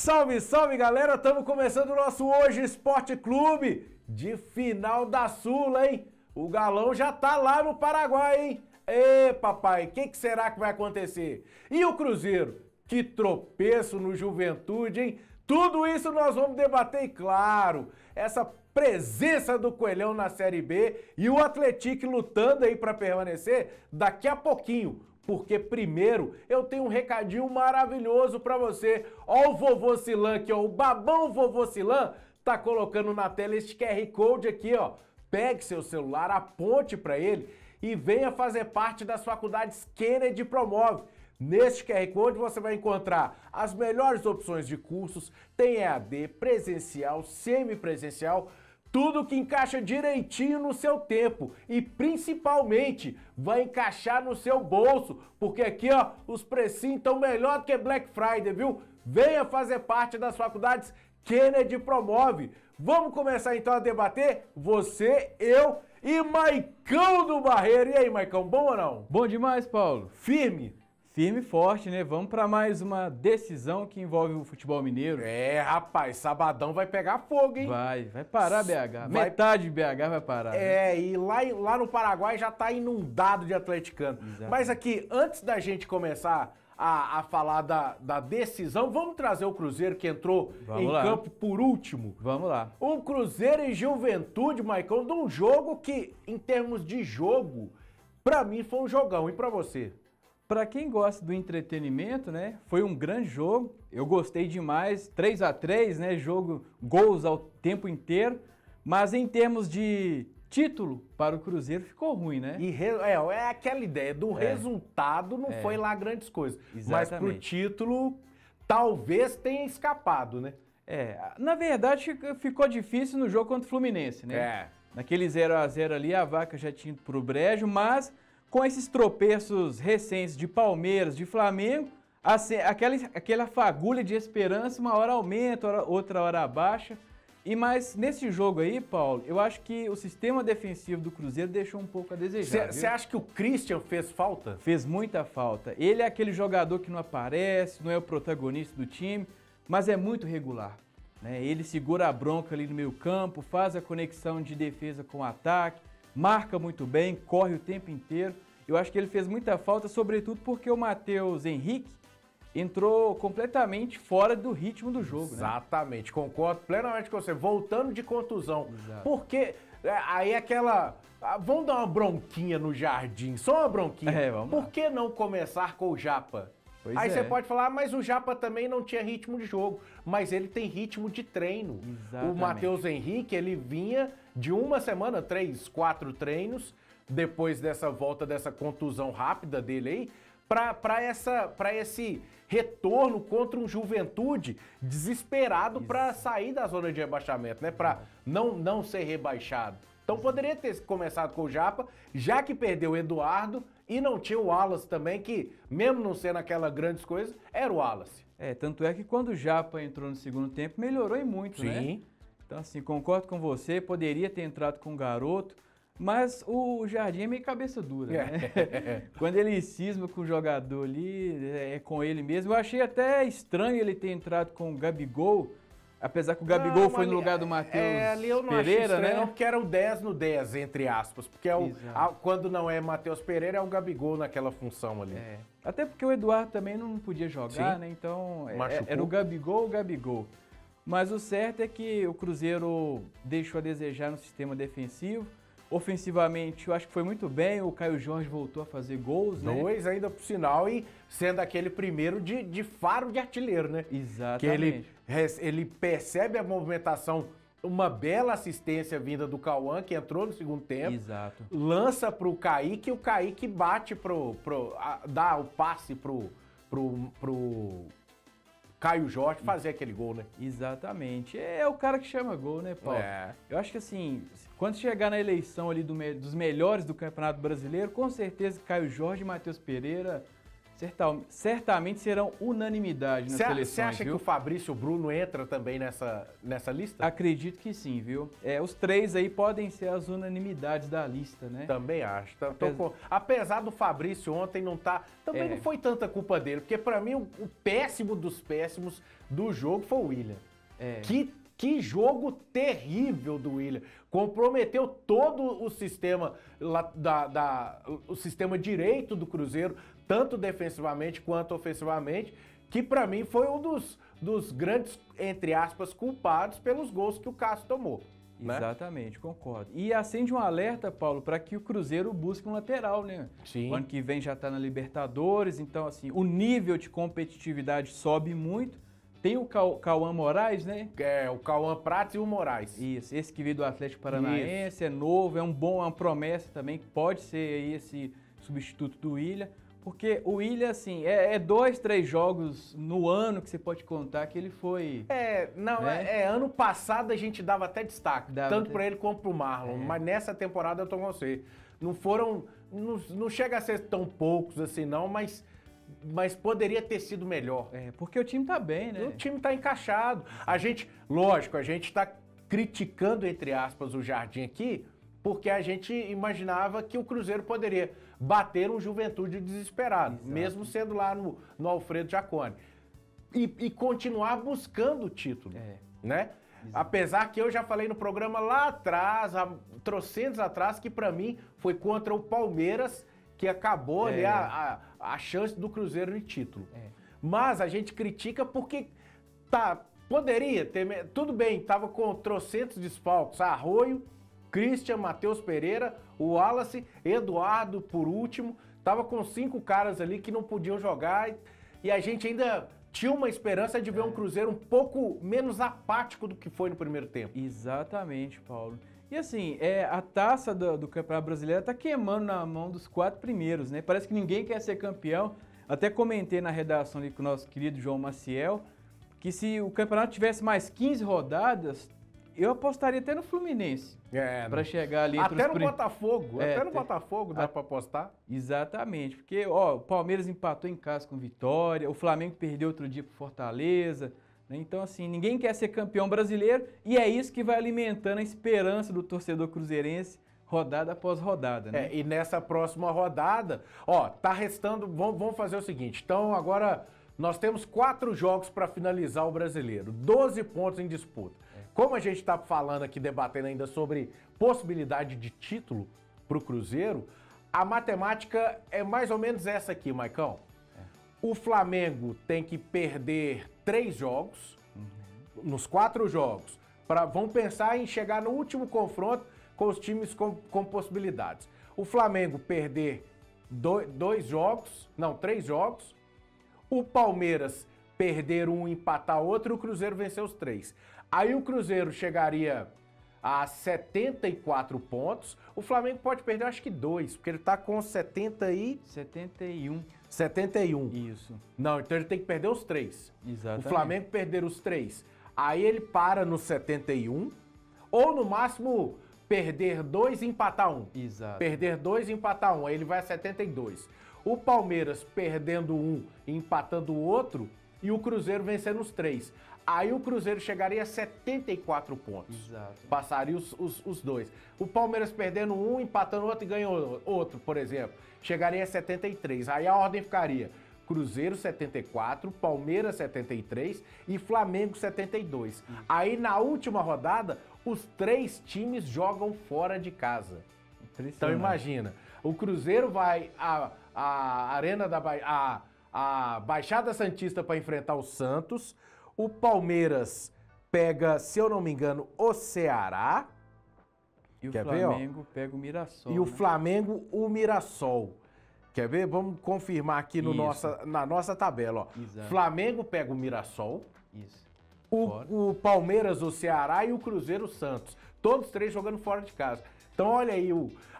Salve, salve galera, estamos começando o nosso Hoje Esporte Clube de final da Sula, hein? O Galão já tá lá no Paraguai, hein? Ê, papai, o que será que vai acontecer? E o Cruzeiro? Que tropeço no Juventude, hein? Tudo isso nós vamos debater e, claro, essa presença do Coelhão na Série B e o Atlético lutando aí para permanecer daqui a pouquinho. Porque primeiro eu tenho um recadinho maravilhoso pra você. Ó o vovô Silan aqui, ó, o babão vovô Silan tá colocando na tela este QR Code aqui, ó. Pegue seu celular, aponte pra ele e venha fazer parte das faculdades Kennedy Promove. Neste QR Code você vai encontrar as melhores opções de cursos, tem EAD, presencial, semipresencial, tudo que encaixa direitinho no seu tempo e principalmente vai encaixar no seu bolso, porque aqui ó, os precinhos estão melhor do que Black Friday, viu? Venha fazer parte das faculdades Kennedy Promove. Vamos começar então a debater? Você, eu e Maicão do Barreiro. E aí, Maicão, bom ou não? Bom demais, Paulo. Firme? Firme e forte, né? Vamos para mais uma decisão que envolve o futebol mineiro. É, rapaz, sabadão vai pegar fogo, hein? Vai parar BH. Metade de BH vai parar. É, né? E lá no Paraguai já tá inundado de atleticano. Exato. Mas aqui, antes da gente começar a falar da decisão, vamos trazer o Cruzeiro que entrou campo por último. Vamos lá. Um Cruzeiro e Juventude, Maicon, de um jogo que, em termos de jogo, pra mim foi um jogão. E pra você? Para quem gosta do entretenimento, né, foi um grande jogo. Eu gostei demais, 3-3, né, gols ao tempo inteiro. Mas em termos de título para o Cruzeiro ficou ruim, né? É aquela ideia do resultado, não foi lá grandes coisas. Exatamente. Mas pro título, talvez tenha escapado, né? Na verdade ficou difícil no jogo contra o Fluminense, né? Naquele 0-0 ali a vaca já tinha ido pro brejo, mas com esses tropeços recentes de Palmeiras, de Flamengo, aquela fagulha de esperança, uma hora aumenta, outra hora abaixa. Mas nesse jogo aí, Paulo, eu acho que o sistema defensivo do Cruzeiro deixou um pouco a desejar. Você acha que o Christian fez falta? Fez muita falta. Ele é aquele jogador que não aparece, não é o protagonista do time, mas é muito regular, né? Ele segura a bronca ali no meio campo, faz a conexão de defesa com o ataque, marca muito bem, corre o tempo inteiro. Eu acho que ele fez muita falta, sobretudo porque o Matheus Henrique entrou completamente fora do ritmo do jogo. Exatamente, né? Concordo plenamente com você. Voltando de contusão. Exato. Porque aí vamos dar uma bronquinha no Jardim, só uma bronquinha. Vamos Por lá. que não começar com o Japa? Pois aí é. você pode falar, mas o Japa também não tinha ritmo de jogo, mas ele tem ritmo de treino. Exatamente. O Matheus Henrique, ele vinha de uma semana, 3, 4 treinos, depois dessa volta, dessa contusão rápida dele aí, para esse retorno contra um Juventude desesperado para sair da zona de rebaixamento, né? Para não ser rebaixado. Então poderia ter começado com o Japa, já que perdeu o Eduardo e não tinha o Wallace também, que mesmo não sendo aquela grandes coisas, era o Wallace. Tanto é que quando o Japa entrou no segundo tempo, melhorou e muito, né? Sim. Então assim, concordo com você, poderia ter entrado com o garoto, mas o Jardim é meio cabeça dura, né? Quando ele cisma com o jogador ali, é com ele mesmo. Eu achei até estranho ele ter entrado com o Gabigol, apesar que o Gabigol foi no lugar do Matheus ali eu não Pereira, achei estranho, né? não, porque era o 10 no 10, entre aspas. Porque quando não é Matheus Pereira, é o Gabigol naquela função ali. Até porque o Eduardo também não podia jogar, né? Então era o Gabigol. Mas o certo é que o Cruzeiro deixou a desejar no sistema defensivo. Ofensivamente, eu acho que foi muito bem, o Caio Jorge voltou a fazer gols, né? 2 ainda por sinal, e sendo aquele primeiro de faro de artilheiro, né? Exatamente. Que ele percebe a movimentação, uma bela assistência vinda do Cauã, que entrou no segundo tempo. Exato. Lança pro Kaique, e o Kaique bate dá o passe pro Caio Jorge fazer aquele gol, né? Exatamente. É o cara que chama gol, né, Paulo? Eu acho que assim, quando chegar na eleição ali dos melhores do Campeonato Brasileiro, com certeza Caio Jorge e Matheus Pereira certamente serão unanimidade nas seleções. Você acha que o Fabrício Bruno entra também nessa lista? Acredito que sim, viu? Os três aí podem ser as unanimidades da lista, né? Também acho. Apesar do Fabrício ontem não tá... Também não foi tanta culpa dele, porque para mim o péssimo dos péssimos do jogo foi o William. Que jogo terrível do William. Comprometeu todo o sistema, o sistema direito do Cruzeiro, tanto defensivamente quanto ofensivamente, que para mim foi um dos grandes, entre aspas, culpados pelos gols que o Cássio tomou. Exatamente, concordo. E acende um alerta, Paulo, para que o Cruzeiro busque um lateral, né? Sim. O ano que vem já está na Libertadores, então assim, o nível de competitividade sobe muito. Tem o Cauã Moraes, né? O Cauã Prates e o Moraes. Isso, esse que veio do Atlético Paranaense, é novo, é uma promessa também, que pode ser aí esse substituto do William, porque o William, assim, 2, 3 jogos no ano que você pode contar que ele foi... Ano passado a gente dava até destaque, tanto para ele quanto pro Marlon, mas nessa temporada eu tô com você. Não chega a ser tão poucos assim não, mas poderia ter sido melhor. Porque o time tá bem, né? O time tá encaixado. A gente tá criticando, entre aspas, o Jardim aqui, porque a gente imaginava que o Cruzeiro poderia bater um Juventude desesperado, mesmo sendo lá no Alfredo Jaconi. E continuar buscando o título, né? Exato. Apesar que eu já falei no programa lá atrás, há trocentos atrás, que para mim foi contra o Palmeiras que acabou ali a chance do Cruzeiro de título. Mas a gente critica porque poderia ter... Tudo bem, tava com trocentos desfalques. Arroio, Christian, Matheus Pereira, o Wallace, Eduardo, por último. Tava com 5 caras ali que não podiam jogar e a gente ainda tinha uma esperança de ver um Cruzeiro um pouco menos apático do que foi no primeiro tempo. Exatamente, Paulo. E assim, a taça do Campeonato Brasileiro tá queimando na mão dos 4 primeiros, né? Parece que ninguém quer ser campeão. Até comentei na redação ali com o nosso querido João Maciel, que se o campeonato tivesse mais 15 rodadas, eu apostaria até no Fluminense. Para chegar ali entre até no Botafogo, até no Botafogo dá para apostar. Exatamente, porque o Palmeiras empatou em casa com Vitória, o Flamengo perdeu outro dia pro Fortaleza. Então, assim, ninguém quer ser campeão brasileiro e é isso que vai alimentando a esperança do torcedor cruzeirense rodada após rodada, né? E nessa próxima rodada, tá restando... Vamos fazer o seguinte, então agora nós temos 4 jogos para finalizar o brasileiro, 12 pontos em disputa. Como a gente está falando aqui, debatendo ainda sobre possibilidade de título para o Cruzeiro, a matemática é mais ou menos essa aqui, Maicão. O Flamengo tem que perder 3 jogos, nos 4 jogos. Vamos pensar em chegar no último confronto com os times com possibilidades. O Flamengo perder 3 jogos. O Palmeiras perder um, empatar outro, e o Cruzeiro vencer os 3. Aí o Cruzeiro chegaria a 74 pontos. O Flamengo pode perder, acho que 2, porque ele tá com 71. 71. Isso. Não, então ele tem que perder os 3. Exatamente. O Flamengo perder os 3. Aí ele para no 71, ou no máximo perder 2 e empatar 1. Exato. Perder 2 e empatar 1, aí ele vai a 72. O Palmeiras perdendo 1 e empatando o outro, e o Cruzeiro vencendo os 3. Aí o Cruzeiro chegaria a 74 pontos. Exato. Passaria os 2. O Palmeiras perdendo 1, empatando outro e ganhando outro, por exemplo, chegaria a 73. Aí a ordem ficaria Cruzeiro 74, Palmeiras 73 e Flamengo 72. Aí na última rodada, os 3 times jogam fora de casa. Então imagina, o Cruzeiro vai à Arena a Baixada Santista para enfrentar o Santos. O Palmeiras pega, se eu não me engano, o Ceará. E o Flamengo pega o Mirassol. E o Flamengo, o Mirassol. Quer ver? Vamos confirmar aqui na nossa tabela. Exato. Flamengo pega o Mirassol. Isso. O Palmeiras, o Ceará e o Cruzeiro, o Santos. Todos 3 jogando fora de casa. Então, olha aí,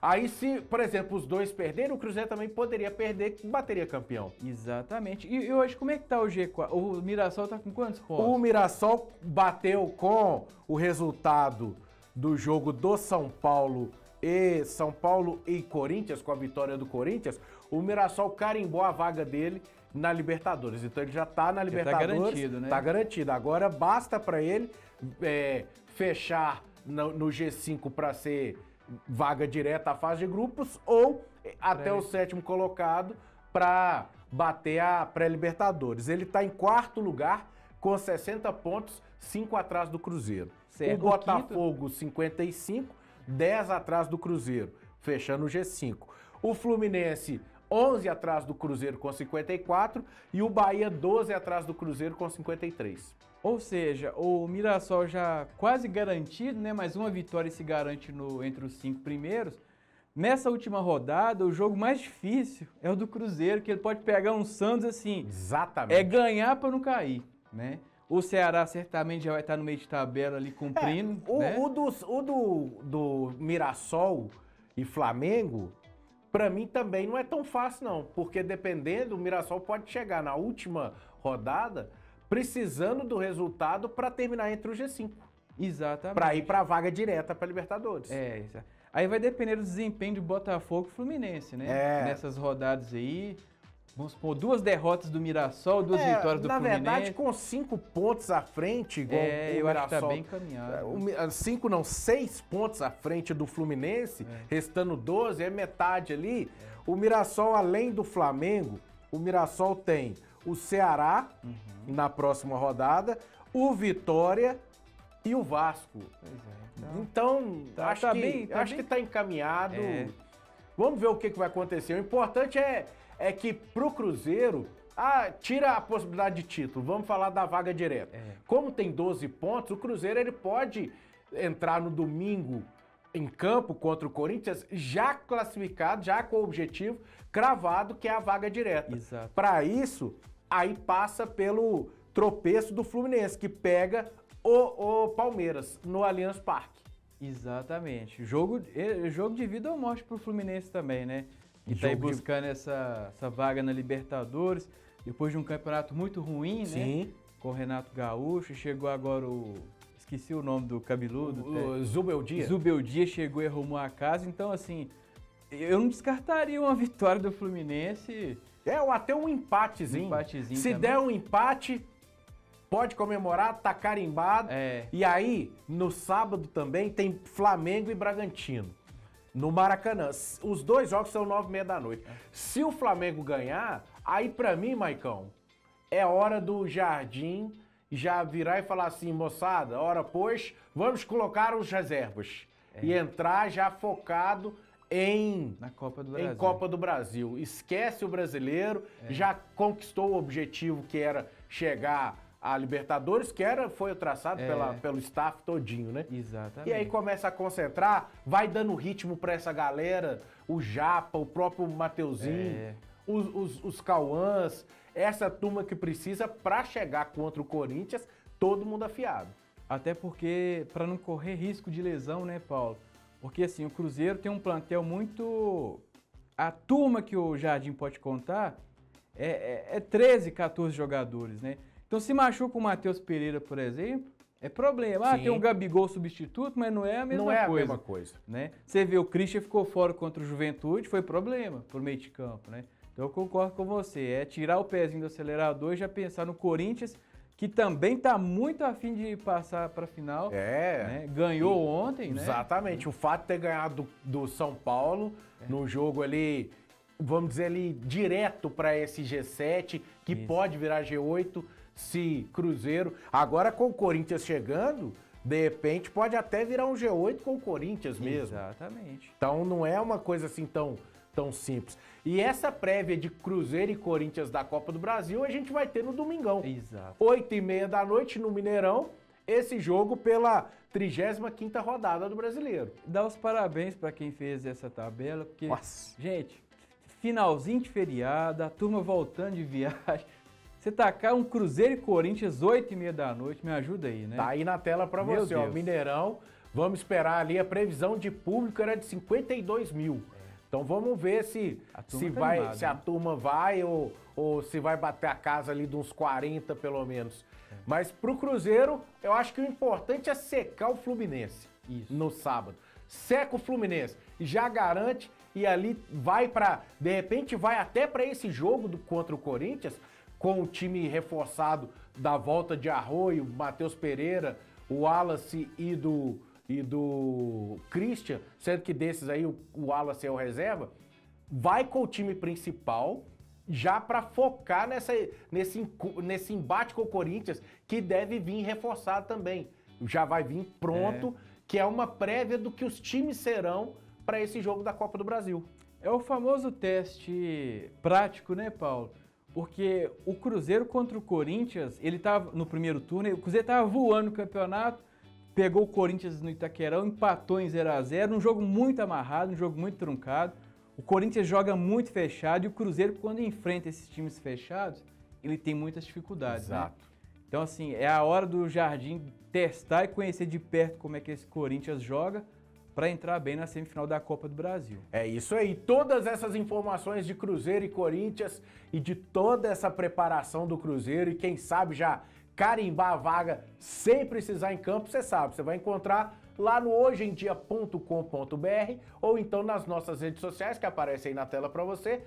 aí se, por exemplo, os 2 perderem, o Cruzeiro também poderia perder, que bateria campeão. Exatamente. E hoje, como é que tá o G4? O Mirassol tá com quantos pontos? O Mirassol bateu com o resultado do jogo do São Paulo e Corinthians, com a vitória do Corinthians. o Mirassol carimbou a vaga dele na Libertadores. Então ele já tá na Libertadores. Tá garantido, né? Tá garantido. Agora basta para ele fechar no G5 para ser vaga direta à fase de grupos ou até o 7º colocado para bater a pré-Libertadores. Ele tá em 4º lugar com 60 pontos, 5 atrás do Cruzeiro. Certo. O Botafogo, 55, 10 atrás do Cruzeiro, fechando o G5. O Fluminense, 11 atrás do Cruzeiro com 54 e o Bahia 12 atrás do Cruzeiro com 53. Ou seja, o Mirassol já quase garantido, né? Mais uma vitória se garante entre os 5 primeiros. Nessa última rodada, o jogo mais difícil é o do Cruzeiro, que ele pode pegar um Santos assim. Exatamente. É ganhar para não cair, né? O Ceará certamente já vai estar no meio de tabela ali cumprindo. Né? O do Mirassol e Flamengo, para mim também não é tão fácil não, porque dependendo, o Mirassol pode chegar na última rodada precisando do resultado para terminar entre o G5. Exatamente. Para ir para a vaga direta para Libertadores. Exato. Aí vai depender do desempenho do Botafogo e Fluminense, né? Nessas rodadas aí. Vamos supor, 2 derrotas do Mirassol, 2 vitórias do Fluminense. Na verdade, com 5 pontos à frente, igual o eu Mirassol. Acho que tá bem encaminhado. 5 não, 6 pontos à frente do Fluminense, restando 12, é metade ali. O Mirassol, além do Flamengo, o Mirassol tem o Ceará na próxima rodada, o Vitória e o Vasco. Pois é. Então, acho que tá encaminhado. Vamos ver o que vai acontecer. O importante é que pro Cruzeiro, tira a possibilidade de título. Vamos falar da vaga direta. Como tem 12 pontos, o Cruzeiro ele pode entrar no domingo em campo contra o Corinthians já classificado, já com o objetivo cravado, que é a vaga direta. Para isso, aí passa pelo tropeço do Fluminense, que pega o Palmeiras no Allianz Parque. Exatamente. Jogo de vida ou morte pro Fluminense também, né? E tá aí buscando essa vaga na Libertadores, depois de um campeonato muito ruim, né? Com o Renato Gaúcho, chegou agora esqueci o nome do cabeludo. O Zubeldia. Zubeldia chegou e arrumou a casa, então assim, eu não descartaria uma vitória do Fluminense. Ou até um empatezinho. Se também der um empate, pode comemorar, tá carimbado. E aí, no sábado também, tem Flamengo e Bragantino, no Maracanã. Os 2 jogos são 9h30 da noite. Se o Flamengo ganhar, aí pra mim, Maicão, é hora do Jardim já virar e falar assim, moçada, hora pois, vamos colocar os reservas. E entrar já focado na Copa do Brasil. Esquece o brasileiro, já conquistou o objetivo que era chegar a Libertadores, que foi traçado pelo staff todinho, né? Exatamente. E aí começa a concentrar, vai dando ritmo pra essa galera, o Japa, o próprio Mateuzinho, os Cauãs, essa turma que precisa pra chegar contra o Corinthians, todo mundo afiado. Até porque, pra não correr risco de lesão, né, Paulo? Porque assim, o Cruzeiro tem um plantel muito... A turma que o Jardim pode contar é 13, 14 jogadores, né? Então, se machuca o Matheus Pereira, por exemplo, é problema. Tem um Gabigol substituto, mas não é a mesma coisa. Não é a mesma coisa. Né? Você vê, o Christian ficou fora contra o Juventude, foi problema pro meio de campo, né? Então, eu concordo com você. É tirar o pezinho do acelerador e já pensar no Corinthians, que também tá muito afim de passar pra final. Né? Ganhou ontem, né? Exatamente. O fato de ter ganhado do São Paulo, no jogo ali, vamos dizer ali, direto para esse G7, que pode virar G8, se Cruzeiro... Agora com o Corinthians chegando, de repente pode até virar um G8 com o Corinthians mesmo. Exatamente. Então não é uma coisa assim tão simples. E essa prévia de Cruzeiro e Corinthians da Copa do Brasil a gente vai ter no domingão. Exato. 8h30 da noite no Mineirão, esse jogo pela 35ª rodada do Brasileiro. Dá os parabéns para quem fez essa tabela, porque, gente, finalzinho de feriado, a turma voltando de viagem. Você tacar um Cruzeiro e Corinthians 8h30 da noite, me ajuda aí, né? Tá aí na tela para você, ó, Mineirão. Vamos esperar ali, a previsão de público era de 52 mil. Então vamos ver se a turma vai ou se vai bater a casa ali de uns 40 pelo menos. Mas pro Cruzeiro, eu acho que o importante é secar o Fluminense no sábado. Seca o Fluminense e já garante e ali vai para, de repente vai até para esse jogo contra o Corinthians, com o time reforçado da volta de Arroio, Matheus Pereira, o Wallace e do Christian, sendo que desses aí o Wallace é o reserva, vai com o time principal já para focar nesse embate com o Corinthians, que deve vir reforçado também. Já vai vir pronto, que é uma prévia do que os times serão para esse jogo da Copa do Brasil. É o famoso teste prático, né, Paulo? Porque o Cruzeiro contra o Corinthians, ele estava no primeiro turno, o Cruzeiro estava voando no campeonato, pegou o Corinthians no Itaquerão, empatou em 0-0, um jogo muito amarrado, um jogo muito truncado. O Corinthians joga muito fechado e o Cruzeiro, quando enfrenta esses times fechados, ele tem muitas dificuldades. Exato. Né? Então, assim, é a hora do Jardim testar e conhecer de perto como é que esse Corinthians joga para entrar bem na semifinal da Copa do Brasil. É isso aí. Todas essas informações de Cruzeiro e Corinthians e de toda essa preparação do Cruzeiro e quem sabe já carimbar a vaga sem precisar em campo, você sabe, você vai encontrar lá no hojemdia.com.br ou então nas nossas redes sociais que aparecem aí na tela para você,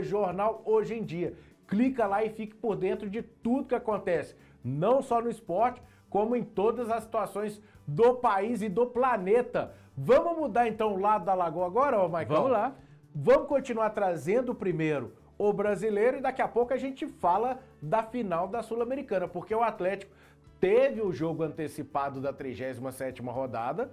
@Jornal Hoje em Dia. Clica lá e fique por dentro de tudo que acontece, não só no esporte, como em todas as situações do país e do planeta. Vamos mudar então o lado da lagoa agora, ô Maicon? Vamos lá. Vamos continuar trazendo primeiro o brasileiro e daqui a pouco a gente fala da final da Sul-Americana, porque o Atlético teve o jogo antecipado da 37ª rodada,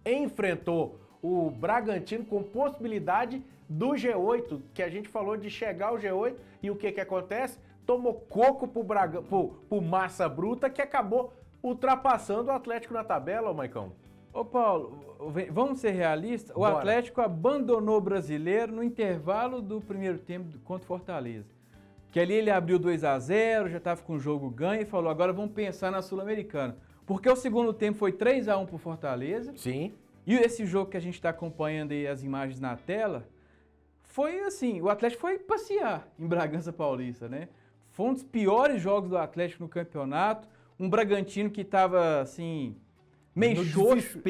enfrentou o Bragantino com possibilidade do G8, que a gente falou de chegar ao G8 e o que acontece? Tomou coco pro Massa Bruta, que acabou ultrapassando o Atlético na tabela, ô Maicon. Ô Paulo, vamos ser realistas? O Bora. Atlético abandonou o brasileiro no intervalo do primeiro tempo contra o Fortaleza. Que ali ele abriu 2-0, já estava com o jogo ganho e falou, agora vamos pensar na Sul-Americana. Porque o segundo tempo foi 3-1 pro Fortaleza. Sim. E esse jogo que a gente está acompanhando aí as imagens na tela, foi assim, o Atlético foi passear em Bragança Paulista, né? Foi um dos piores jogos do Atlético no campeonato, um Bragantino que estava assim, meio xoxo.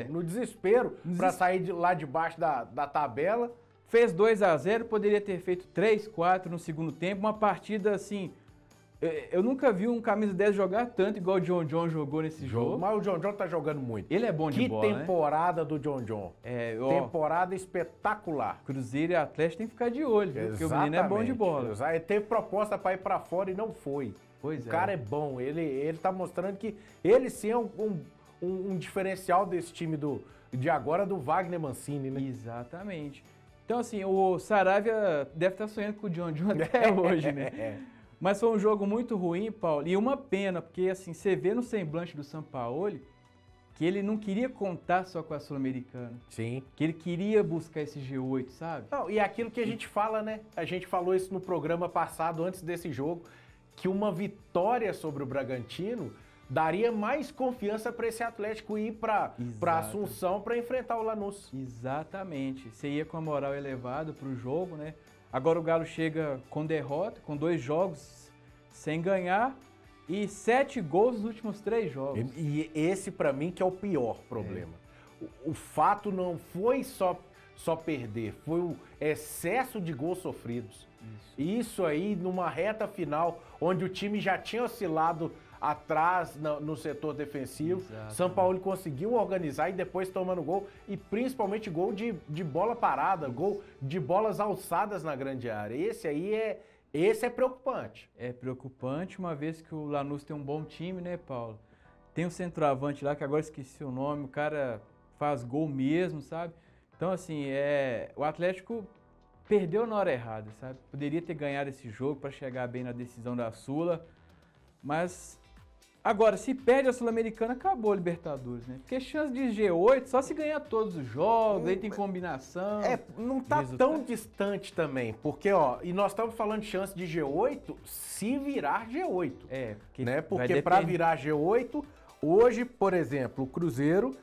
No desespero, para sair lá de baixo da tabela. Fez 2-0, poderia ter feito 3-4 no segundo tempo, uma partida assim, eu nunca vi um camisa 10 jogar tanto igual o John John jogou nesse jogo. Mas o John John tá jogando muito. Ele é bom de bola, Que temporada do John John. Temporada espetacular. Cruzeiro e Atlético tem que ficar de olho, viu? Porque o menino é bom de bola. Ele teve proposta para ir para fora e não foi. Pois o cara é bom, ele tá mostrando que ele sim é um diferencial desse time de agora, do Wagner Mancini, né? Exatamente. Então, assim, o Saravia deve estar sonhando com o John John até hoje, né? Mas foi um jogo muito ruim, Paulo, e uma pena, porque assim, você vê no semblante do Sampaoli que ele não queria contar só com a Sul-Americana. Sim. Que ele queria buscar esse G8, sabe? Não, e aquilo que a gente fala, né? A gente falou isso no programa passado, antes desse jogo, que uma vitória sobre o Bragantino daria mais confiança para esse Atlético ir para Assunção para enfrentar o Lanús. Exatamente. Você ia com a moral elevada para o jogo, né? Agora o Galo chega com derrota, com 2 jogos sem ganhar e 7 gols nos últimos 3 jogos. E esse para mim que é o pior problema. O fato não foi só perder, foi o excesso de gols sofridos. Isso aí numa reta final, onde o time já tinha oscilado atrás no setor defensivo. Exato. São Paulo conseguiu organizar e depois tomando gol, e principalmente gol de bola parada, gol de bolas alçadas na grande área. Esse é preocupante. É preocupante, uma vez que o Lanús tem um bom time, né, Paulo? Tem um centroavante lá, que agora esqueci o nome, o cara faz gol mesmo, sabe? Então, assim, o Atlético perdeu na hora errada, sabe? Poderia ter ganhado esse jogo para chegar bem na decisão da Sula, mas agora, se perde a Sul-Americana, acabou a Libertadores, né? Porque chance de G8 só se ganhar todos os jogos, aí tem combinação. Não tá tão distante também, porque, e nós estamos falando de chance de G8 se virar G8. Porque para virar G8, hoje, por exemplo, o Cruzeiro,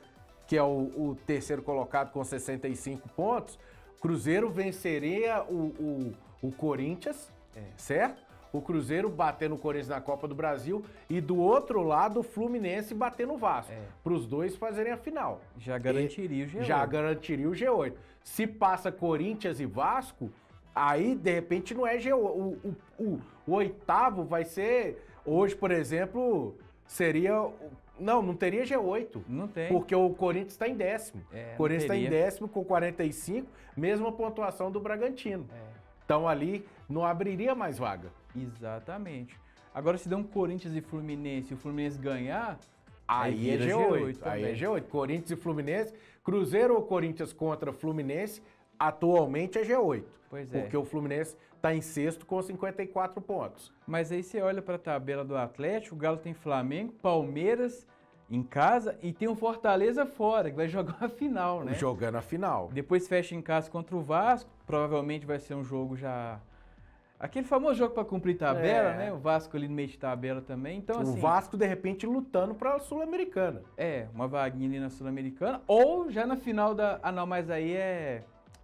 que é o terceiro colocado com 65 pontos, Cruzeiro venceria o Corinthians, certo? o Cruzeiro batendo o Corinthians na Copa do Brasil e do outro lado o Fluminense batendo o Vasco. Para os dois fazerem a final. Já garantiria o G8. Já garantiria o G8. Se passa Corinthians e Vasco, aí de repente não é G8. O oitavo vai ser, hoje por exemplo, seria... Não teria G8. Não tem. Porque o Corinthians está em 10º. O Corinthians está em 10º com 45, mesma pontuação do Bragantino. Então ali não abriria mais vaga. Exatamente. Agora se der um Corinthians e Fluminense e o Fluminense ganhar, aí é G8. Aí é G8. Corinthians e Fluminense, Cruzeiro ou Corinthians contra Fluminense, atualmente é G8. Pois é. Porque o Fluminense está em 6º com 54 pontos. Mas aí você olha para a tabela do Atlético, o Galo tem Flamengo, Palmeiras em casa e tem o Fortaleza fora, que vai jogar a final, né? Jogando a final. Depois fecha em casa contra o Vasco, provavelmente vai ser um jogo já... Aquele famoso jogo para cumprir tabela, né? O Vasco ali no meio de tabela também. Então, assim, o Vasco, de repente, lutando para a Sul-Americana. Uma vaguinha ali na Sul-Americana. Ou já na final da... Ah, não, mas aí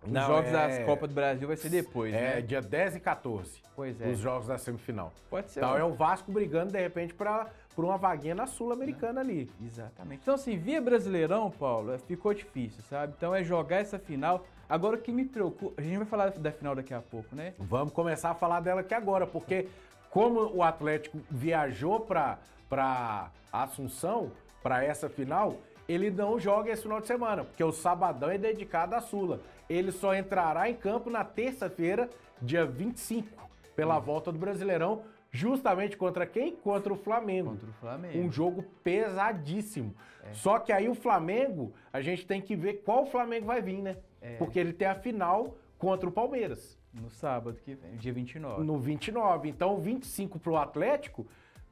os jogos das Copas do Brasil vai ser depois, né? Dia 10 e 14. Pois é. Os jogos da semifinal. Pode ser. Então é o Vasco brigando, de repente, por uma vaguinha na Sul-Americana ali. Exatamente. Então, assim, via Brasileirão, Paulo, ficou difícil, sabe? Então é jogar essa final. Agora, o que me preocupa... A gente vai falar da final daqui a pouco, né? Vamos começar a falar dela aqui agora, porque como o Atlético viajou para Assunção, para essa final, ele não joga esse final de semana, porque o sabadão é dedicado à Sula. Ele só entrará em campo na terça-feira, dia 25, pela volta do Brasileirão, justamente contra quem? Contra o Flamengo. Contra o Flamengo. Um jogo pesadíssimo. Só que aí o Flamengo, a gente tem que ver qual Flamengo vai vir, né? Porque ele tem a final contra o Palmeiras. No sábado que vem, dia 29. No 29. Então, o 25 para o Atlético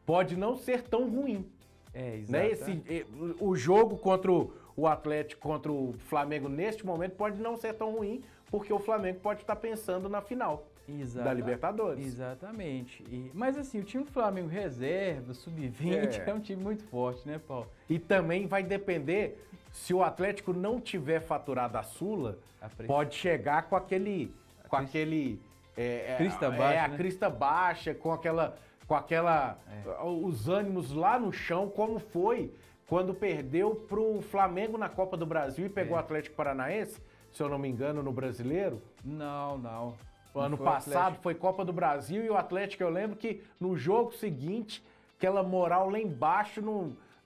pode não ser tão ruim. Exato. Né? O jogo contra o Atlético, contra o Flamengo, neste momento, pode não ser tão ruim, porque o Flamengo pode estar pensando na final da Libertadores. Exatamente. Mas assim, o time do Flamengo reserva, sub-20, é um time muito forte, né, Paulo? E também vai depender, se o Atlético não tiver faturado a Sula, pode chegar com aquele... crista baixa, a crista baixa, com aquela os ânimos lá no chão, como foi quando perdeu pro Flamengo na Copa do Brasil e pegou o Atlético Paranaense, se eu não me engano, no Brasileiro. Não. O ano passado foi Copa do Brasil e o Atlético, eu lembro que no jogo seguinte, aquela moral lá embaixo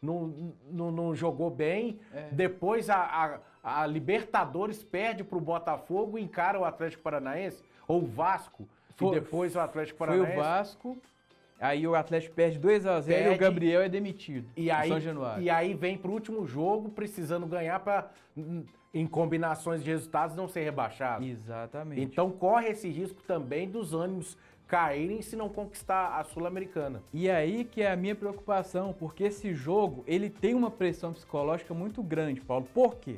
não jogou bem. Depois a Libertadores perde pro Botafogo e encara o Atlético Paranaense, ou o Vasco, e depois o Atlético Paranaense. Foi o Vasco, aí o Atlético perde 2-0 e o Gabriel é demitido. São Januário. E aí vem pro último jogo precisando ganhar para, em combinações de resultados, não ser rebaixado. Exatamente. Então corre esse risco também dos ânimos caírem se não conquistar a Sul-Americana. E aí que é a minha preocupação, porque esse jogo, ele tem uma pressão psicológica muito grande, Paulo. Por quê?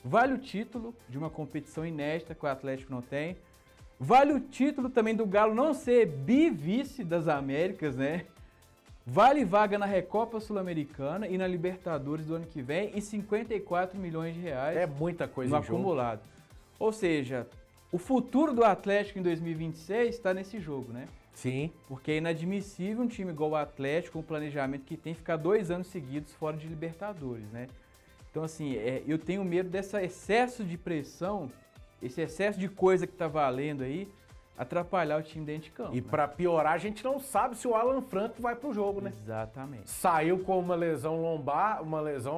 Vale o título de uma competição inédita que o Atlético não tem. Vale o título também do Galo não ser bivice das Américas, né? Vale vaga na Recopa Sul-Americana e na Libertadores do ano que vem e 54 milhões de reais. É muita coisa no acumulado. Ou seja, o futuro do Atlético em 2026 está nesse jogo, né? Sim. Porque é inadmissível um time igual o Atlético, com o planejamento que tem, ficar 2 anos seguidos fora de Libertadores, né? Então, assim, eu tenho medo desse excesso de pressão, esse excesso de coisa que tá valendo aí, atrapalhar o time dentro de campo. E para piorar, a gente não sabe se o Alan Franco vai pro jogo, né? Exatamente. Saiu com uma lesão lombar,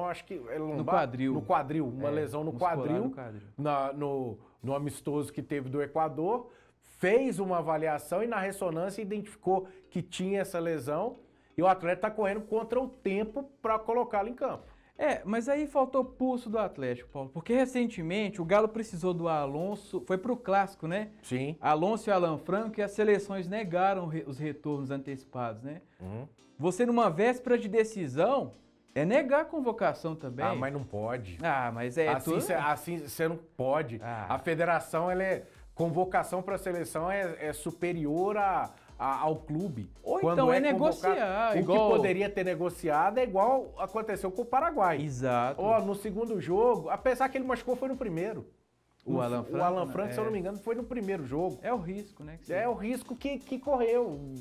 acho que é lombar. No quadril. No quadril, uma lesão no quadril. No amistoso que teve do Equador, fez uma avaliação e na ressonância identificou que tinha essa lesão e o atleta tá correndo contra o tempo para colocá-lo em campo. Mas aí faltou pulso do Atlético, Paulo, porque recentemente o Galo precisou do Alonso, foi pro clássico, né? Sim. Alonso e Alan Franco, e as seleções negaram os retornos antecipados, né? Você numa véspera de decisão, negar a convocação também. Mas não pode. Mas assim você não pode. A federação, convocação para a seleção é superior ao clube. Ou quando então negociar. O que poderia ter negociado é igual aconteceu com o Paraguai. Exato. No segundo jogo, apesar que ele machucou, foi no primeiro. O Alan Franco, se eu não me engano, foi no primeiro jogo. É o risco, né? É o risco que correu.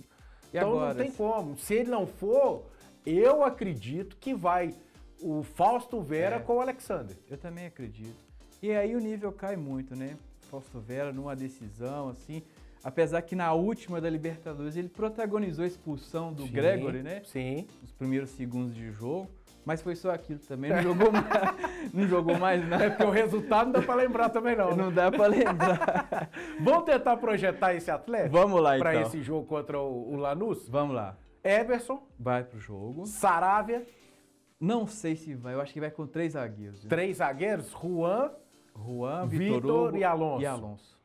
Então agora, não tem como. Se ele não for, eu acredito que vai o Fausto Vera com o Alexander. Eu também acredito. E aí o nível cai muito, né? Fausto Vera numa decisão, assim. Apesar que na última da Libertadores ele protagonizou a expulsão do Gregory, né? Sim. Nos primeiros segundos de jogo. Mas foi só aquilo também, não jogou mais, não jogou mais nada. É porque o resultado não dá pra lembrar também não. Não dá pra lembrar. Vamos tentar projetar esse Atlético? Vamos lá, então. Para esse jogo contra o Lanús? Vamos lá. Everson. Vai pro jogo. Saravia. Não sei se vai, eu acho que vai com 3 zagueiros. Viu? 3 zagueiros, Juan, Vitor Hugo e Alonso. E Alonso.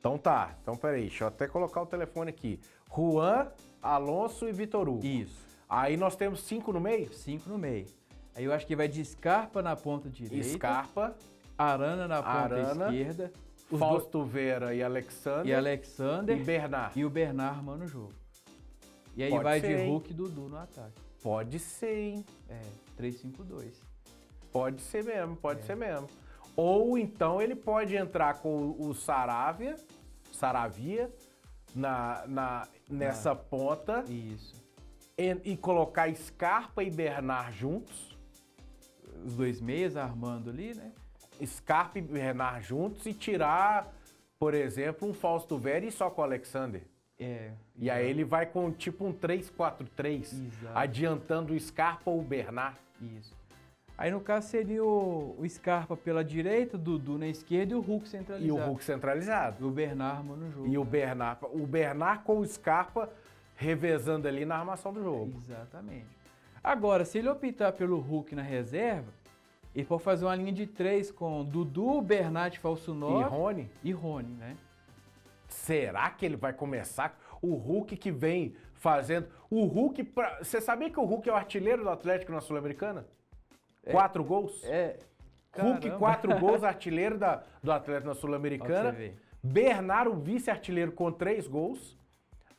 Então tá, então peraí, deixa eu até colocar o telefone aqui. Juan, Alonso e Vitor Hugo. Isso. Aí nós temos 5 no meio? 5 no meio. Aí eu acho que vai de Scarpa na ponta direita. Scarpa. Arana na ponta esquerda. Fausto Vera e Alexander. E Bernard. E o Bernard armando o jogo. E aí Pode vai ser, de Hulk e Dudu no ataque. Pode ser, hein? 3-5-2. Pode ser mesmo, pode ser mesmo. Ou então ele pode entrar com o Saravia nessa ponta. Isso. E colocar Scarpa e Bernard juntos. Os dois meias armando ali, né? Scarpa e Bernard juntos e tirar, por exemplo, um Fausto Vera e só com o Alexander. E aí ele vai com tipo um 3-4-3, adiantando o Scarpa ou o Bernard. Isso. Aí no caso seria o Scarpa pela direita, o Dudu na esquerda e o Hulk centralizado. E o Hulk centralizado. E o Bernard armando o jogo. E o Bernard com o Scarpa revezando ali na armação do jogo. Exatamente. Agora, se ele optar pelo Hulk na reserva, ele pode fazer uma linha de 3 com Dudu, Bernard, Falso 9 e Rony, né? Será que ele vai começar? O Hulk que vem fazendo... Você sabia que o Hulk é o artilheiro do Atlético na Sul-Americana? 4 gols? Hulk, 4 gols, artilheiro do Atlético na Sul-Americana. Bernard, o vice-artilheiro, com 3 gols.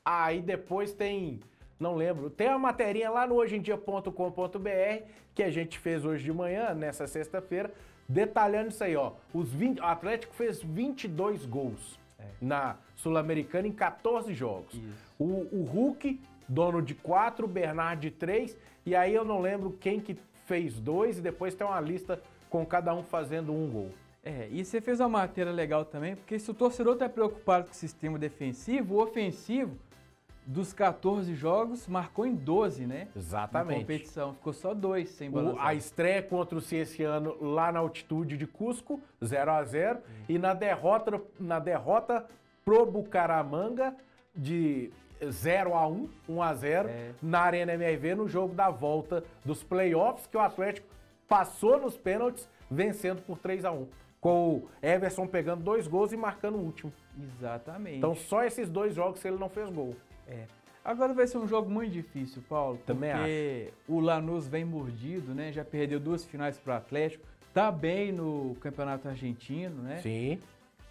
Aí depois tem... Não lembro. Tem uma materinha lá no hojeemdia.com.br que a gente fez hoje de manhã, nessa sexta-feira, detalhando isso aí, ó. O Atlético fez 22 gols na Sul-Americana em 14 jogos. O Hulk, dono de 4, o Bernard de 3, e aí eu não lembro quem que fez 2, e depois tem uma lista com cada um fazendo 1 gol. E você fez uma matéria legal também, porque se o torcedor está preocupado com o sistema defensivo, o ofensivo, dos 14 jogos, marcou em 12, né? Exatamente. Na competição, ficou só 2 sem balançar. A estreia contra o Cienciano lá na altitude de Cusco, 0-0, e na derrota pro Bucaramanga de 0-1, 1-0, na Arena MRV, no jogo da volta dos playoffs, que o Atlético passou nos pênaltis, vencendo por 3-1. Com o Everson pegando 2 gols e marcando o último. Exatamente. Então só esses 2 jogos que ele não fez gol. Agora vai ser um jogo muito difícil, Paulo, Também porque o Lanús vem mordido, né? Já perdeu 2 finais pro Atlético, tá bem no Campeonato Argentino, né? Sim.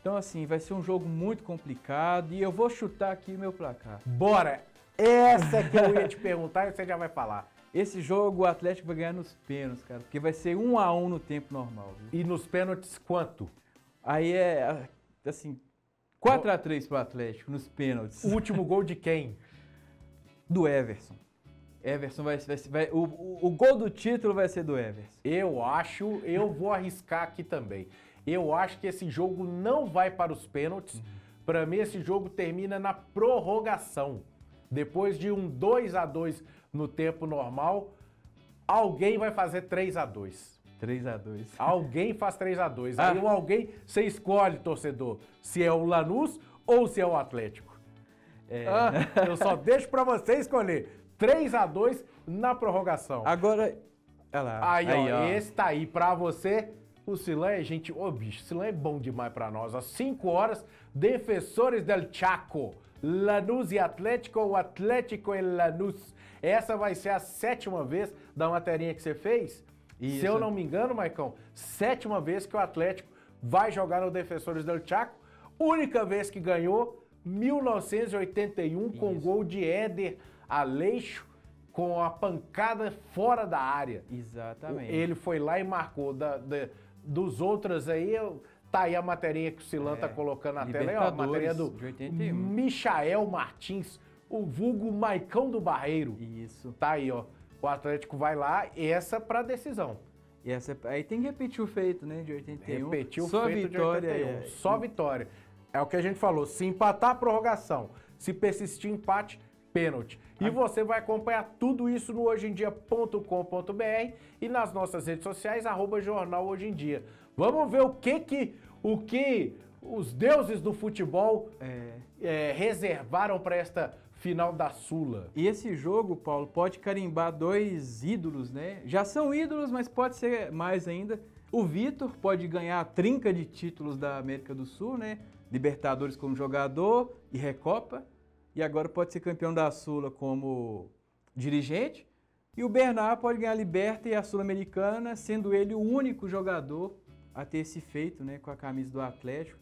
Então assim, vai ser um jogo muito complicado e eu vou chutar aqui o meu placar. Bora! Essa que eu ia te perguntar e você já vai falar. Esse jogo o Atlético vai ganhar nos pênaltis, cara, porque vai ser 1-1 no tempo normal, viu? E nos pênaltis quanto? Aí é, assim, 4-3 pro Atlético, nos pênaltis. O último gol de quem? Do Everson. Everson o gol do título vai ser do Everson. Eu vou arriscar aqui também. Eu acho que esse jogo não vai para os pênaltis. Para mim, esse jogo termina na prorrogação. Depois de um 2-2 no tempo normal, alguém vai fazer 3-2. 3-2. Alguém faz 3-2. Aí alguém, você escolhe, torcedor, se é o Lanús ou se é o Atlético. Eu só deixo pra você escolher. 3-2 na prorrogação. Agora, olha lá. Aí, ó, esse tá aí pra você. O Silan é gente... Ô, bicho, o Silan é bom demais pra nós. Às 5 horas, Defensores del Chaco. Lanús e Atlético, ou Atlético e Lanús. Essa vai ser a 7ª vez da materinha que você fez. Isso. Se eu não me engano, Maicon, 7ª vez que o Atlético vai jogar no Defensores del Chaco. Única vez que ganhou, 1981, com gol de Éder Aleixo, com a pancada fora da área. Exatamente. Ele foi lá e marcou. Dos outros aí, tá aí a materinha que o Silan tá colocando na tela. Aí, ó, a matéria do Michael Martins, o vulgo Maicão do Barreiro. Isso. Tá aí, ó. O Atlético vai lá, essa pra decisão. E aí tem que repetir o feito, né, de 81. Repetir o só feito vitória, de 81. Só vitória. É o que a gente falou. Se empatar a prorrogação, se persistir empate, pênalti. E você vai acompanhar tudo isso no hojeemdia.com.br e nas nossas redes sociais, @Jornal Hoje em Dia. Vamos ver o que os deuses do futebol reservaram para esta final da Sula. E esse jogo, Paulo, pode carimbar 2 ídolos, né? Já são ídolos, mas pode ser mais ainda. O Vitor pode ganhar a trinca de títulos da América do Sul, né? Libertadores como jogador e Recopa. E agora pode ser campeão da Sula como dirigente. E o Bernard pode ganhar a Liberta e a Sul-Americana, sendo ele o único jogador a ter esse feito, né? Com a camisa do Atlético.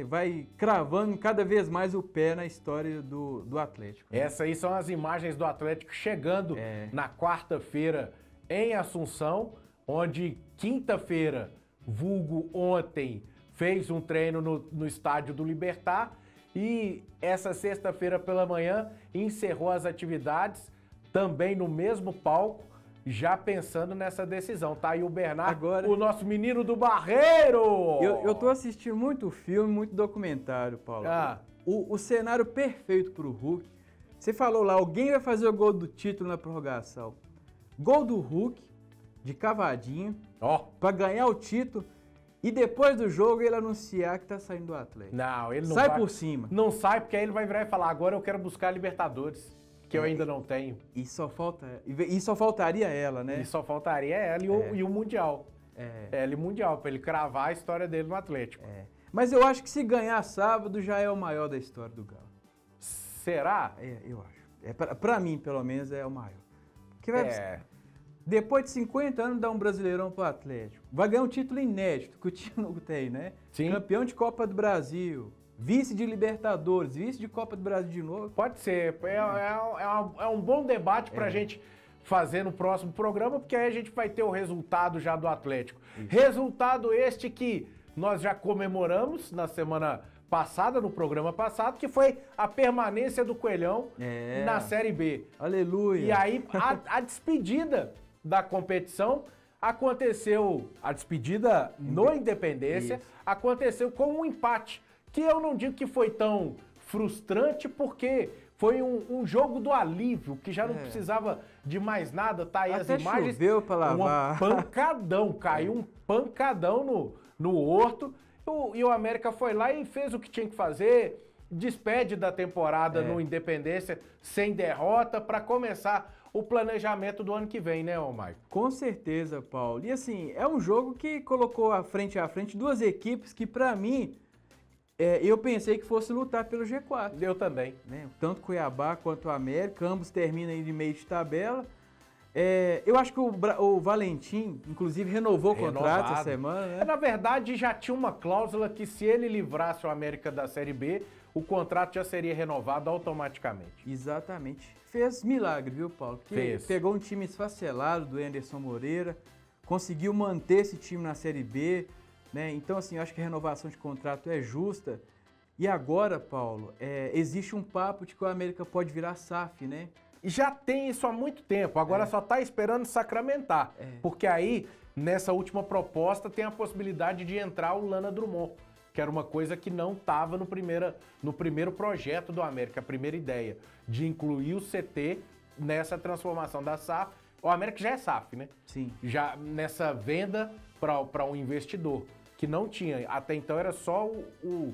Vai cravando cada vez mais o pé na história do Atlético. Né? Essas aí são as imagens do Atlético chegando na quarta-feira em Assunção, onde quinta-feira, vulgo ontem, fez um treino no estádio do Libertad e essa sexta-feira pela manhã encerrou as atividades também no mesmo palco, já pensando nessa decisão. Tá aí o Bernard, agora, o nosso menino do Barreiro! Eu tô assistindo muito filme, muito documentário, Paulo. O cenário perfeito pro Hulk. Você falou lá, alguém vai fazer o gol do título na prorrogação. Gol do Hulk, de cavadinho, pra ganhar o título. E depois do jogo ele anunciar que tá saindo do Atlético. Não, ele não sai por cima. Não sai, porque aí ele vai virar e falar, agora eu quero buscar a Libertadores. Que eu ainda não tenho. E só faltaria ela, né? E só faltaria ela e o Mundial. Ela e o Mundial, pra ele cravar a história dele no Atlético. Mas eu acho que se ganhar sábado já é o maior da história do Galo. Será? Eu acho. Pra mim, pelo menos, é o maior. Porque depois de 50 anos dá um Brasileirão pro Atlético. Vai ganhar um título inédito, que o time não tem, né? Sim. Campeão de Copa do Brasil. Vice de Libertadores, vice de Copa do Brasil de novo. Pode ser. É um bom debate pra gente fazer no próximo programa, porque aí a gente vai ter o resultado já do Atlético. Isso. Resultado este que nós já comemoramos na semana passada, no programa passado, que foi a permanência do Coelhão na Série B. Aleluia! E aí a despedida da competição aconteceu, a despedida no Independência, aconteceu com um empate. Que eu não digo que foi tão frustrante, porque foi um jogo do alívio, que já não precisava de mais nada, tá aí até as imagens. Choveu pra lavar. Um pancadão, caiu um pancadão no Horto, e o América foi lá e fez o que tinha que fazer, despede da temporada no Independência, sem derrota, para começar o planejamento do ano que vem, né, ô Maicon? Com certeza, Paulo. E assim, é um jogo que colocou frente a frente duas equipes que, pra mim, eu pensei que fosse lutar pelo G4. Eu também. Né? Tanto Cuiabá quanto o América, ambos terminam aí de meio de tabela. Eu acho que o Valentim, inclusive, renovou o contrato essa semana. Né? Na verdade, já tinha uma cláusula que se ele livrasse o América da Série B, o contrato já seria renovado automaticamente. Exatamente. Fez milagre, viu, Paulo? Porque pegou um time esfacelado do Anderson Moreira, conseguiu manter esse time na Série B. Né? Então, assim, eu acho que a renovação de contrato é justa. E agora, Paulo, existe um papo de que o América pode virar SAF, né? E já tem isso há muito tempo, agora só está esperando sacramentar. Porque aí, nessa última proposta, tem a possibilidade de entrar o Lana Drummond, que era uma coisa que não estava no primeiro projeto do América, a primeira ideia, de incluir o CT nessa transformação da SAF. O América já é SAF, né? Sim. Já nessa venda para um investidor. Que não tinha, até então era só o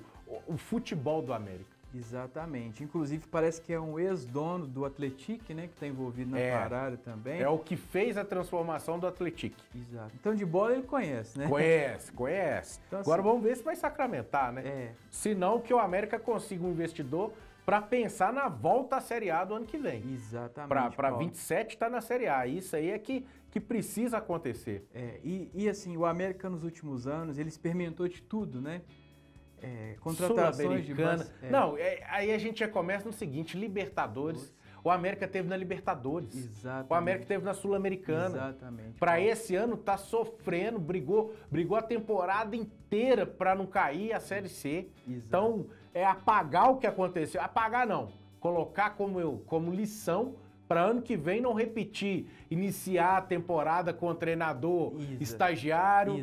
futebol do América. Exatamente. Inclusive parece que é um ex-dono do Atlético, né, que está envolvido na parada também. É o que fez a transformação do Atlético. Exato. Então de bola ele conhece, né? Conhece. Então, agora assim, vamos ver se vai sacramentar, né? Se não, que o América consiga um investidor para pensar na volta à Série A do ano que vem. Exatamente. Para 27 tá na Série A. Isso aí é que precisa acontecer. E assim, o América nos últimos anos, ele experimentou de tudo, né? Contratações de base. Não, aí a gente já começa no seguinte, Libertadores. O América teve na Libertadores. Exatamente. O América teve na Sul-Americana. Exatamente. Para esse ano tá sofrendo, brigou a temporada inteira para não cair a Série C. Exato. Então, é apagar o que aconteceu. Apagar não. colocar como lição para ano que vem não repetir, iniciar a temporada com o treinador estagiário,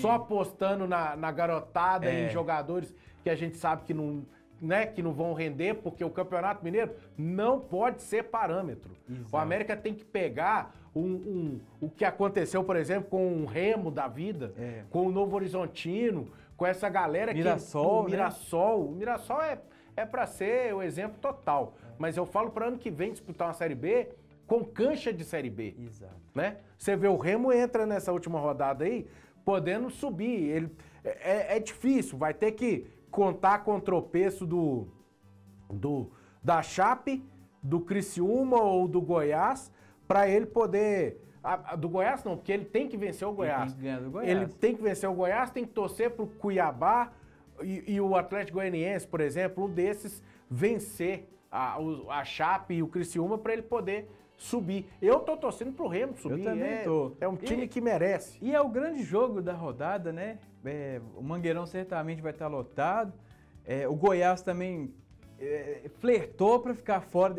só apostando na garotada e jogadores que a gente sabe que não, né, que não vão render, porque o Campeonato Mineiro não pode ser parâmetro. O América tem que pegar o que aconteceu, por exemplo, com o Remo da vida, com o Novo Horizontino, com essa galera Mirassol, que... O Mirassol é para ser o exemplo total. Mas eu falo para ano que vem disputar uma Série B com cancha de Série B. Exato. Né? Você vê o Remo entra nessa última rodada aí, podendo subir. Ele, é difícil, vai ter que contar com o tropeço da Chape, do Criciúma ou do Goiás, para ele poder... do Goiás não, porque ele tem que vencer o Goiás. Ele tem que vencer o Goiás, tem que torcer pro Cuiabá e o Atlético Goianiense, por exemplo, um desses vencer a Chape e o Criciúma para ele poder subir. Eu tô torcendo pro Remo subir. Eu também tô. É um time que merece. E é o grande jogo da rodada, né? O Mangueirão certamente vai estar lotado. O Goiás também flertou para ficar fora,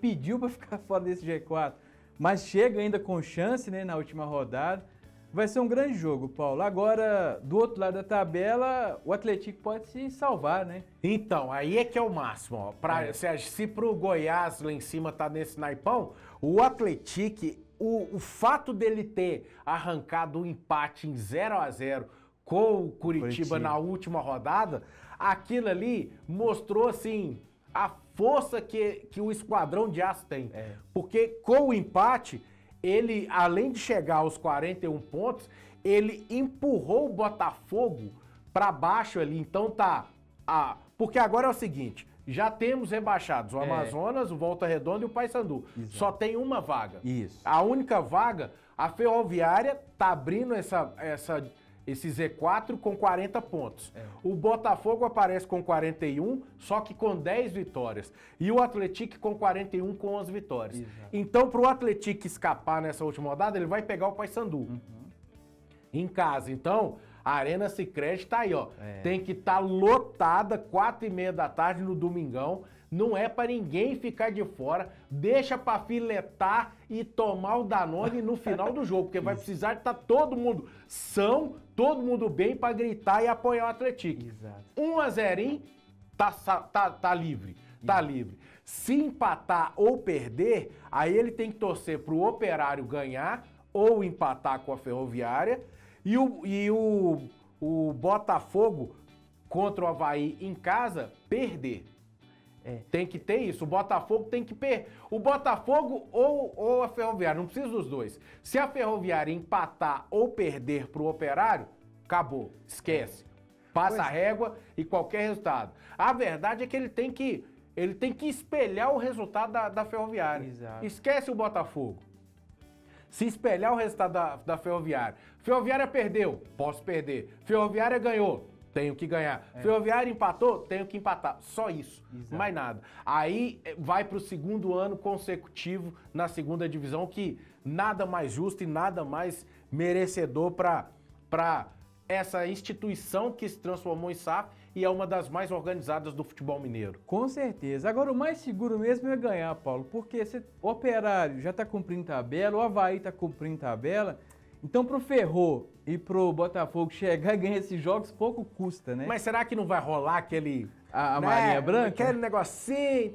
pediu para ficar fora desse G4, mas chega ainda com chance, né, na última rodada. Vai ser um grande jogo, Paulo. Agora, do outro lado da tabela, o Atlético pode se salvar, né? Então, aí é que é o máximo. Ó. Se pro Goiás lá em cima tá nesse naipão, o Atlético, o fato dele ter arrancado um empate em 0-0 com o Curitiba na última rodada, aquilo ali mostrou, assim, a força que o Esquadrão de Aço tem. Porque com o empate... ele, além de chegar aos 41 pontos, ele empurrou o Botafogo para baixo ali. Então tá... porque agora é o seguinte, já temos rebaixados o Amazonas, o Volta Redonda e o Paysandu. Só tem uma vaga. Isso. A única vaga, a Ferroviária tá abrindo esse Z4 com 40 pontos. O Botafogo aparece com 41, só que com 10 vitórias. E o Atlético com 41 com 11 vitórias. Exato. Então, pro Atlético escapar nessa última rodada, ele vai pegar o Paysandu. Em casa. Então, a Arena Sicredi tá aí, ó. Tem que estar lotada 4h30 da tarde no domingão. Não é para ninguém ficar de fora. Deixa para filetar e tomar o Danone no final do jogo, porque vai precisar de estar todo mundo são, todo mundo bem para gritar e apoiar o Atlético. 1-0, tá livre. Tá livre. Se empatar ou perder, aí ele tem que torcer pro Operário ganhar ou empatar com a Ferroviária e o Botafogo contra o Avaí em casa perder. Tem que ter isso. O Botafogo tem que perder. O Botafogo ou a Ferroviária, não precisa dos dois. Se a Ferroviária empatar ou perder pro Operário, acabou. Esquece. Passa a régua e qualquer resultado. A verdade é que ele tem que espelhar o resultado da Ferroviária. Exato. Esquece o Botafogo. Se espelhar o resultado da Ferroviária. Ferroviária perdeu, posso perder. Ferroviária ganhou, tenho que ganhar. Ferroviária empatou, tenho que empatar. Só isso, mais nada. Aí vai para o segundo ano consecutivo na segunda divisão, que nada mais justo e nada mais merecedor para essa instituição que se transformou em SAF e é uma das mais organizadas do futebol mineiro. Com certeza. Agora, o mais seguro mesmo é ganhar, Paulo, porque o Operário já está cumprindo tabela, o Avaí está cumprindo tabela, então pro Ferro e pro Botafogo chegar e ganhar esses jogos, pouco custa, né? Mas será que não vai rolar aquele... A Marinha Branca? Aquele negocinho,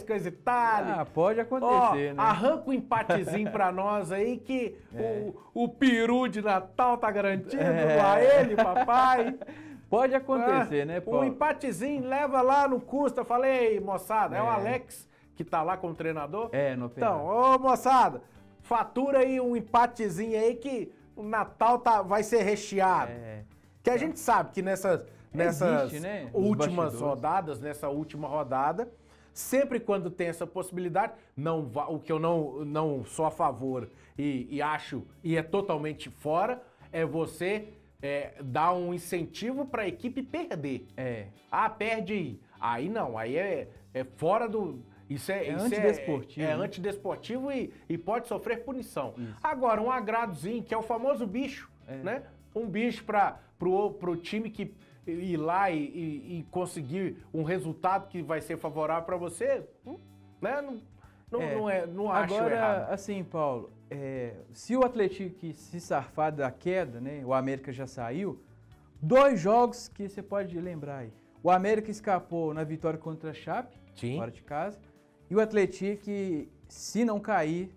coisa e tal. Pode acontecer, né? Arranca um empatezinho pra nós aí que o peru de Natal tá garantido a ele, papai. Pode acontecer, né, Paulo? Um empatezinho, leva lá, não custa. Falei, moçada, é o Alex que tá lá como treinador. No Operário. Então, ô moçada, fatura aí um empatezinho aí que o Natal vai ser recheado. Que a gente sabe que nessas últimas rodadas, nessa última rodada, sempre quando tem essa possibilidade, o que eu não sou a favor e acho, e é totalmente fora, é você dar um incentivo para a equipe perder. Perde aí não, aí é fora do... Isso é antidesportivo. É antidesportivo e pode sofrer punição. Isso. Agora, um agradozinho, que é o famoso bicho, né? Um bicho pro time ir lá e conseguir um resultado que vai ser favorável para você, né? Não acho agora, errado. assim, Paulo, se o Atlético se safar da queda, né? O América já saiu. 2 jogos que você pode lembrar aí. O América escapou na vitória contra a Chape, fora de casa. E o Atlético, se não cair,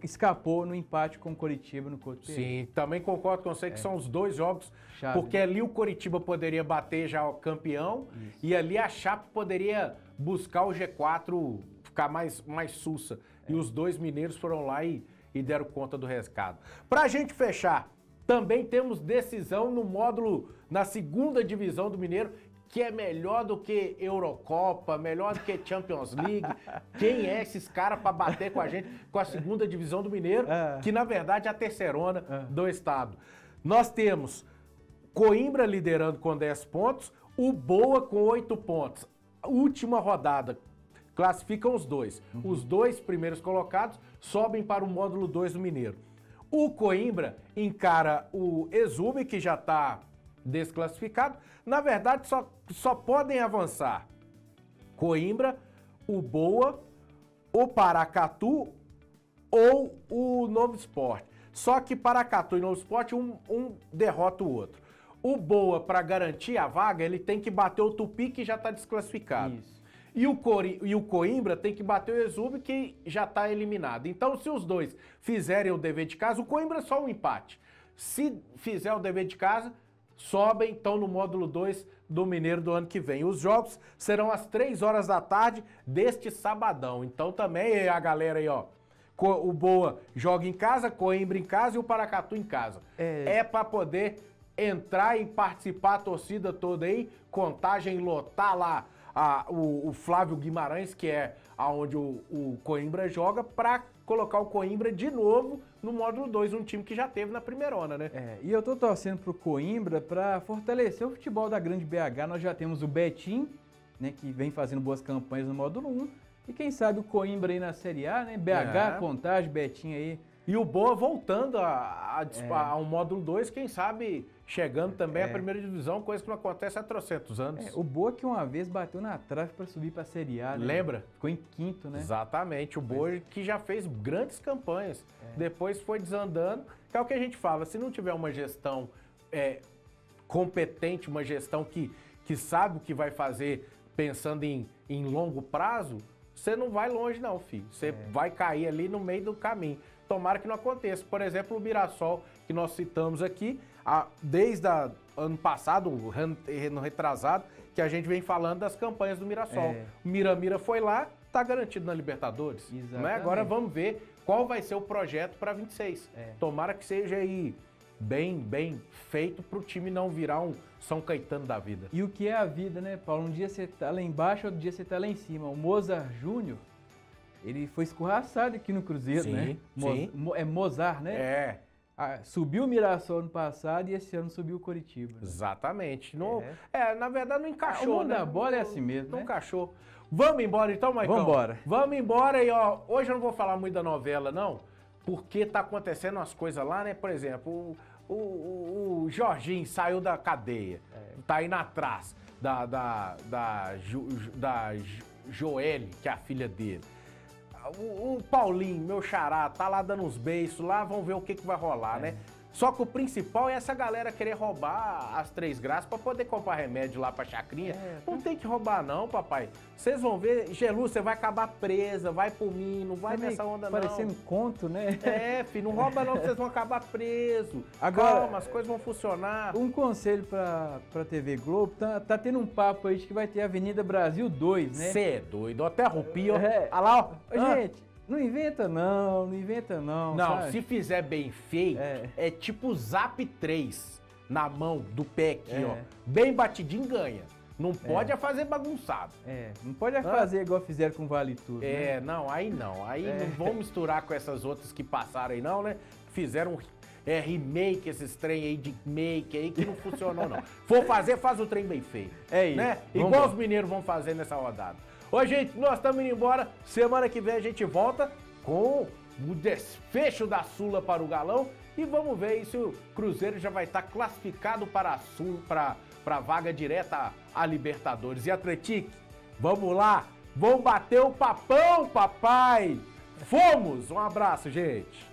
escapou no empate com o Coritiba no Couto Pereira. Sim, também concordo com você que são os 2 jogos, porque ali o Coritiba poderia bater já o campeão e ali a Chape poderia buscar o G4, ficar mais sussa. E os 2 mineiros foram lá e deram conta do rescaldo. Pra gente fechar, também temos decisão no módulo, na 2ª divisão do Mineiro, que é melhor do que Eurocopa, melhor do que Champions League. Quem é esses caras para bater com a gente, com a 2ª divisão do Mineiro, que na verdade é a terceirona do estado. Nós temos Coimbra liderando com 10 pontos, o Boa com 8 pontos. Última rodada, classificam os 2. Os 2 primeiros colocados sobem para o módulo 2 do Mineiro. O Coimbra encara o Exube, que já está desclassificado. Na verdade, só podem avançar Coimbra, o Boa, o Paracatu ou o Novo Sport. Só que Paracatu e Novo Sport, um derrota o outro. O Boa, para garantir a vaga, ele tem que bater o Tupi, que já está desclassificado. Isso. E o Coimbra tem que bater o Exube, que já está eliminado. Então, se os 2 fizerem o dever de casa, o Coimbra é só um empate. Se fizer o dever de casa, sobem, então, no módulo 2 do Mineiro do ano que vem. Os jogos serão às 3 horas da tarde deste sabadão. Então, também a galera aí, ó, o Boa joga em casa, Coimbra em casa e o Paracatu em casa. É para poder entrar e participar, a torcida toda aí, contagem, lotar lá o Flávio Guimarães, que é aonde o Coimbra joga, para colocar o Coimbra de novo no módulo 2, um time que já teve na primeirona, né? E eu tô torcendo pro Coimbra para fortalecer o futebol da grande BH. Nós já temos o Betim, né, que vem fazendo boas campanhas no módulo 1, e quem sabe o Coimbra aí na Série A, né? BH, Contagem, Betim aí. E o Boa voltando a um módulo 2, quem sabe chegando também à primeira divisão, coisa que não acontece há trocentos anos. O Boa que uma vez bateu na trave para subir para a Série A, né? Lembra? Ficou em 5º, né? Exatamente, o Boa que já fez grandes campanhas. Depois foi desandando, que é o que a gente fala, se não tiver uma gestão competente, uma gestão que sabe o que vai fazer pensando em longo prazo, você não vai longe não, filho. Você vai cair ali no meio do caminho. Tomara que não aconteça. Por exemplo, o Mirassol, que nós citamos aqui, desde ano passado, no retrasado, que a gente vem falando das campanhas do Mirassol. O Mira foi lá, tá garantido na Libertadores. Né? Agora vamos ver qual vai ser o projeto para 26. Tomara que seja aí bem feito para o time não virar um São Caetano da vida. E o que é a vida, né, Paulo? Um dia você tá lá embaixo, outro dia você tá lá em cima. O Mozart Júnior, ele foi escorraçado aqui no Cruzeiro, né? Sim. É Mozart, né? Subiu o Mirassol ano passado e esse ano subiu o Coritiba. Né? Exatamente. Na verdade não encaixou, o mundo da bola é assim mesmo, Não né? encaixou. Vamos embora então, Maicon? Vamos embora. Vamos embora e, ó, hoje eu não vou falar muito da novela, não, porque tá acontecendo umas coisas lá, né? Por exemplo, o Jorginho saiu da cadeia, tá indo atrás da Joelle, que é a filha dele. O Paulinho, meu xará, tá lá dando uns beijos lá, vamos ver o que vai rolar, né? Só que o principal é essa galera querer roubar as 3 graças pra poder comprar remédio lá pra chacrinha. Não tem que roubar não, papai. Vocês vão ver, Gelu, você vai acabar presa, vai por mim, não vai nessa onda não. Parecendo conto, né? Filho, não rouba não, vocês vão acabar preso. Agora, calma, as coisas vão funcionar. Um conselho pra TV Globo, tá tendo um papo aí de que vai ter Avenida Brasil 2, né? Você é doido, até arrepio, ó. Olha lá, ó. Gente, não inventa não. Não, sabe? se fizer bem feito, é tipo o Zap 3 na mão do pé aqui, ó. Bem batidinho ganha. Não pode fazer bagunçado. Não pode fazer igual fizeram com o Vale Tudo. Né? Não, aí não. Aí não vão misturar com essas outras que passaram aí não, né? Fizeram remake, esses trem aí de make aí que não funcionou não. For fazer, faz o trem bem feito. É isso. Né? Igual os mineiros vão fazer nessa rodada. Ô, gente, nós estamos indo embora. Semana que vem a gente volta com o desfecho da Sula para o Galão E vamos ver se o Cruzeiro já vai estar classificado para a vaga direta à Libertadores. E Atlético, vamos lá, vamos bater o papão, papai! Fomos! Um abraço, gente!